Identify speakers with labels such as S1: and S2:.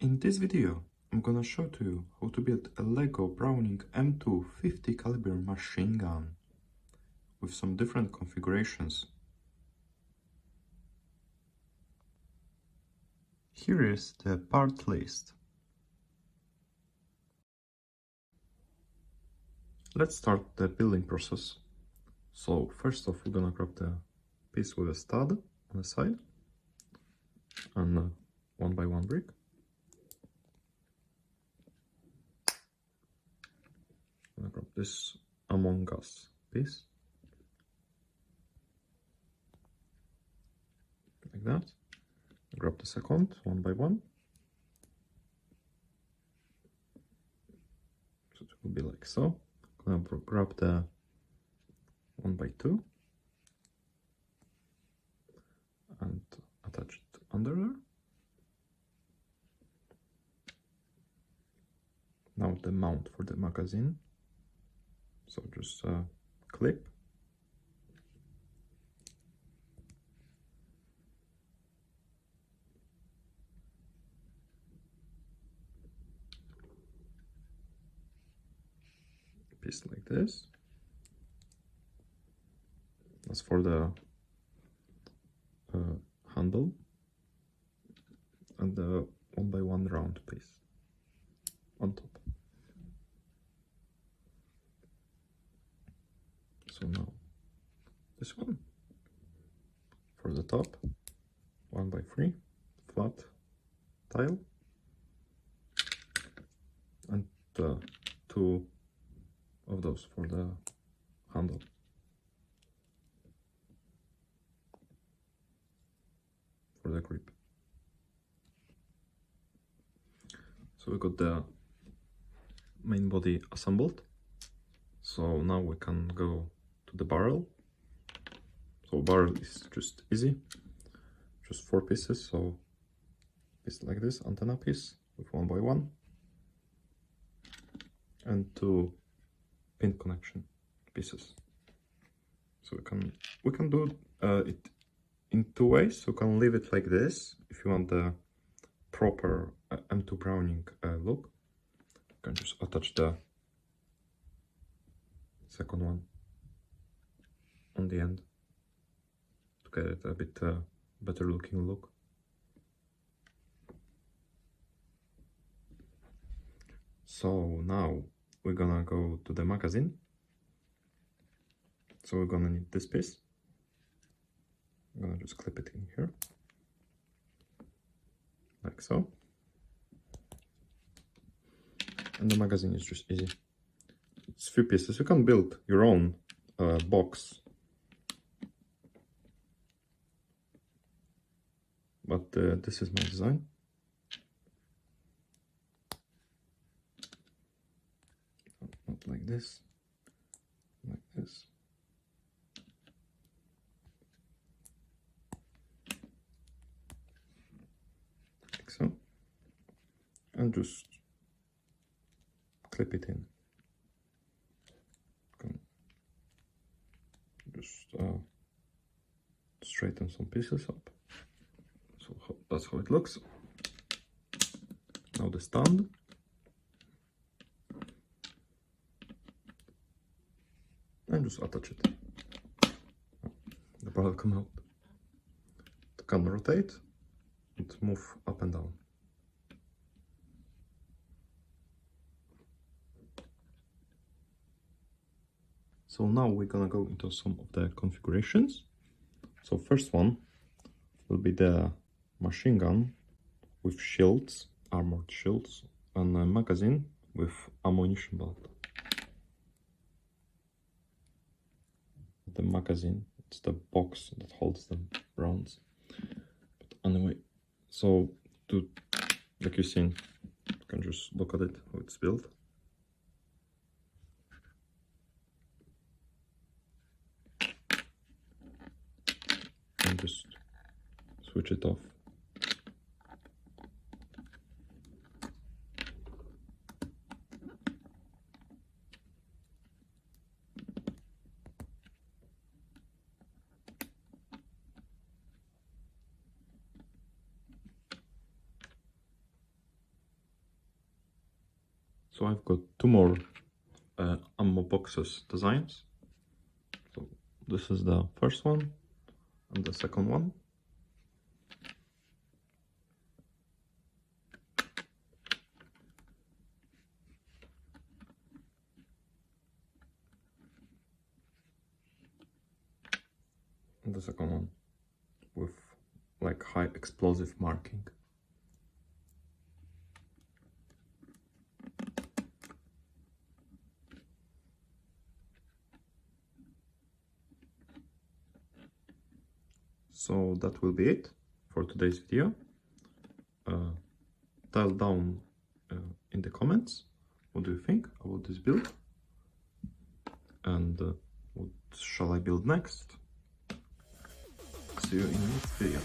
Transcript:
S1: In this video, I'm gonna show to you how to build a Lego Browning M2 50 caliber machine gun with some different configurations. Here is the part list. Let's start the building process. So first off, we're gonna grab the piece with a stud on the side and a 1x1 brick. I'm gonna grab this Among Us piece like that. Grab the second 1x1. So it will be like so. I'm gonna grab the 1x2 and attach it under there. Now the mount for the magazine. So just clip. Piece like this. As for the handle and the 1x1 round piece on top. So now this one for the top, 1x3 flat tile, and two of those for the handle. For the grip. So we got the main body assembled. So now we can go to the barrel. So barrel is just easy, just 4 pieces. So piece like this, antenna piece with 1x1 and 2 pin connection pieces. So we can do it in 2 ways. You can leave it like this if you want the proper M2 Browning look. You can just attach the second one on the end to get it a bit better looking look. So now we're gonna go to the magazine. So we're gonna need this piece. I'm gonna just clip it in here, like so. And the magazine is just easy. It's few pieces. You can build your own box, but this is my design. Not like this, like this. Like so. And just clip it in. Just straighten some pieces up. So that's how it looks. Now the stand. And just attach it. The barrel come out. It can rotate and move up and down. So now we're gonna go into some of the configurations. So first one will be the machine gun with shields, armored shields, and a magazine with ammunition belt. The magazine, it's the box that holds the rounds. But anyway, so like you've seen, you can just look at it, how it's built. And just switch it off. So I've got two more ammo boxes designs. So this is the first one and the second one. And the second one with like high explosive marking. So that will be it for today's video. Tell down in the comments what do you think about this build, and what shall I build next. See you in the next video.